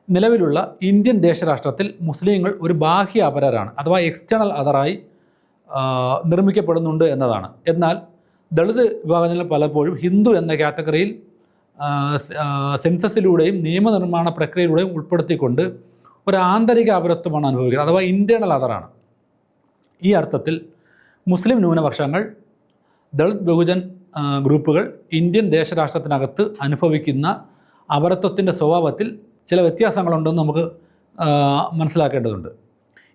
നിലവിലുള്ള ഇന്ത്യൻ ദേശരാഷ്ട്രത്തിൽ മുസ്ലിങ്ങൾ ഒരു ബാഹ്യ അപരരാണ്, അഥവാ എക്സ്റ്റേണൽ അതറായി നിർമ്മിക്കപ്പെടുന്നുണ്ട് എന്നതാണ്. എന്നാൽ ദളിത് വിഭാഗങ്ങൾ പലപ്പോഴും ഹിന്ദു എന്ന കാറ്റഗറിയിൽ സെൻസസിലൂടെയും നിയമനിർമ്മാണ പ്രക്രിയയിലൂടെയും ഉൾപ്പെടുത്തിക്കൊണ്ട് ഒരു ആന്തരിക അപരത്വമാണ് അനുഭവിക്കുന്നത്, അഥവാ ഇൻറ്റേണൽ അതറാണ്. ഈ അർത്ഥത്തിൽ മുസ്ലിം ന്യൂനപക്ഷങ്ങൾ, ദളിത് ബഹുജൻ ഗ്രൂപ്പുകൾ ഇന്ത്യൻ ദേശരാഷ്ട്രത്തിനകത്ത് അനുഭവിക്കുന്ന അപരത്വത്തിൻ്റെ സ്വഭാവത്തിൽ ചില വ്യത്യാസങ്ങളുണ്ടെന്ന് നമുക്ക് മനസ്സിലാക്കേണ്ടതുണ്ട്.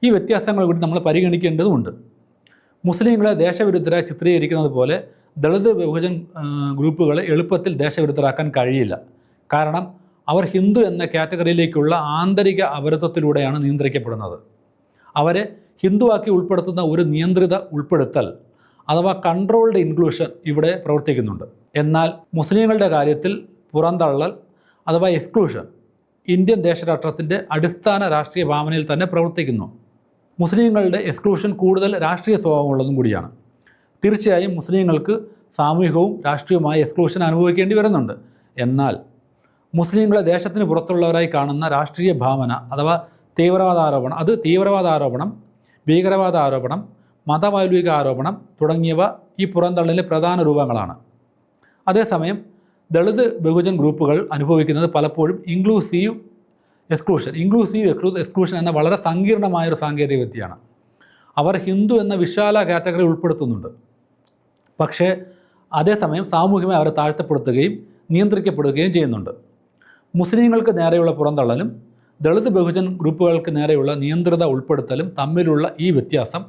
ഈ വ്യത്യാസങ്ങൾ കൂടി നമ്മൾ പരിഗണിക്കേണ്ടതുമുണ്ട്. മുസ്ലിങ്ങളെ ദേശവിരുദ്ധരായി ചിത്രീകരിക്കുന്നത് പോലെ ദളിത് ബഹുജൻ ഗ്രൂപ്പുകളെ എളുപ്പത്തിൽ ദേശവിരുദ്ധരാക്കാൻ കഴിയില്ല. കാരണം അവർ ഹിന്ദു എന്ന കാറ്റഗറിയിലേക്കുള്ള ആന്തരിക അപരത്വത്തിലൂടെയാണ് നിയന്ത്രിക്കപ്പെടുന്നത്. അവരെ ഹിന്ദുവാക്കി ഉൾപ്പെടുത്തുന്ന ഒരു നിയന്ത്രിത ഉൾപ്പെടുത്തൽ അഥവാ കൺട്രോൾഡ് ഇൻക്ലൂഷൻ ഇവിടെ പ്രവർത്തിക്കുന്നുണ്ട്. എന്നാൽ മുസ്ലിങ്ങളുടെ കാര്യത്തിൽ പുറന്തള്ളൽ അഥവാ എക്സ്ക്ലൂഷൻ ഇന്ത്യൻ ദേശരാഷ്ട്രത്തിൻ്റെ അടിസ്ഥാന രാഷ്ട്രീയ ഭാവനയിൽ തന്നെ പ്രവർത്തിക്കുന്നു. മുസ്ലിങ്ങളുടെ എക്സ്ക്ലൂഷൻ കൂടുതൽ രാഷ്ട്രീയ സ്വഭാവമുള്ളതും കൂടിയാണ്. തീർച്ചയായും മുസ്ലിങ്ങൾക്ക് സാമൂഹികവും രാഷ്ട്രീയവുമായ എക്സ്ക്ലൂഷൻ അനുഭവിക്കേണ്ടി വരുന്നുണ്ട്. എന്നാൽ മുസ്ലിങ്ങളെ ദേശത്തിന് പുറത്തുള്ളവരായി കാണുന്ന രാഷ്ട്രീയ ഭാവന അഥവാ തീവ്രവാദാരോപണം, അത് തീവ്രവാദാരോപണം, ഭീകരവാദാരോപണം, മതമൗലിക ആരോപണം തുടങ്ങിയവ ഈ പുറന്തള്ളലിൻ്റെ പ്രധാന രൂപങ്ങളാണ്. അതേസമയം ദളിത് ബഹുജൻ ഗ്രൂപ്പുകൾ അനുഭവിക്കുന്നത് പലപ്പോഴും ഇൻക്ലൂസീവ് എക്സ്ക്ലൂഷൻ എന്ന വളരെ സങ്കീർണമായൊരു സാങ്കേതിക വിദ്യയാണ്. അവർ ഹിന്ദു എന്ന വിശാല കാറ്റഗറി ഉൾപ്പെടുത്തുന്നുണ്ട്. പക്ഷേ അതേസമയം സാമൂഹികമായി അവരെ താഴ്ത്തപ്പെടുത്തുകയും നിയന്ത്രിക്കപ്പെടുകയും ചെയ്യുന്നുണ്ട്. മുസ്ലിങ്ങൾക്ക് നേരെയുള്ള പുറന്തള്ളലും ദളിത് ബഹുജൻ ഗ്രൂപ്പുകൾക്ക് നേരെയുള്ള നിയന്ത്രിത ഉൾപ്പെടുത്തലും തമ്മിലുള്ള ഈ വ്യത്യാസം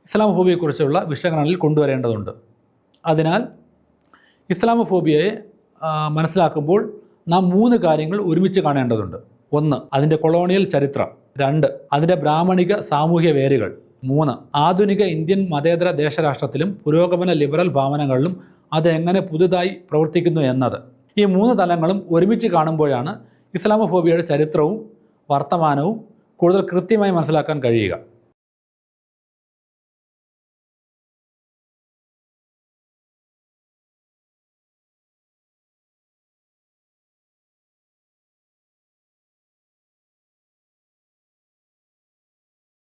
ഇസ്ലാമോഫോബിയയെക്കുറിച്ചുള്ള വിശകലനത്തിൽ കൊണ്ടുവരേണ്ടതുണ്ട്. അതിനാൽ ഇസ്ലാമോഫോബിയയെ മനസ്സിലാക്കുമ്പോൾ നാം 3 കാര്യങ്ങൾ ഒരുമിച്ച് കാണേണ്ടതുണ്ട്. 1. അതിൻ്റെ കൊളോണിയൽ ചരിത്രം. 2. അതിൻ്റെ ബ്രാഹ്മണിക സാമൂഹ്യ വേരുകൾ. 3. ആധുനിക ഇന്ത്യൻ മതേതര ദേശരാഷ്ട്രത്തിലും പുരോഗമന ലിബറൽ ഭാവനകളിലും അതെങ്ങനെ പുതുതായി പ്രവർത്തിക്കുന്നു എന്നത്. ഈ 3 തലങ്ങളും ഒരുമിച്ച് കാണുമ്പോഴാണ് ഇസ്ലാമോഫോബിയയുടെ ചരിത്രവും വർത്തമാനവും കൂടുതൽ കൃത്യമായി മനസ്സിലാക്കാൻ കഴിയുക.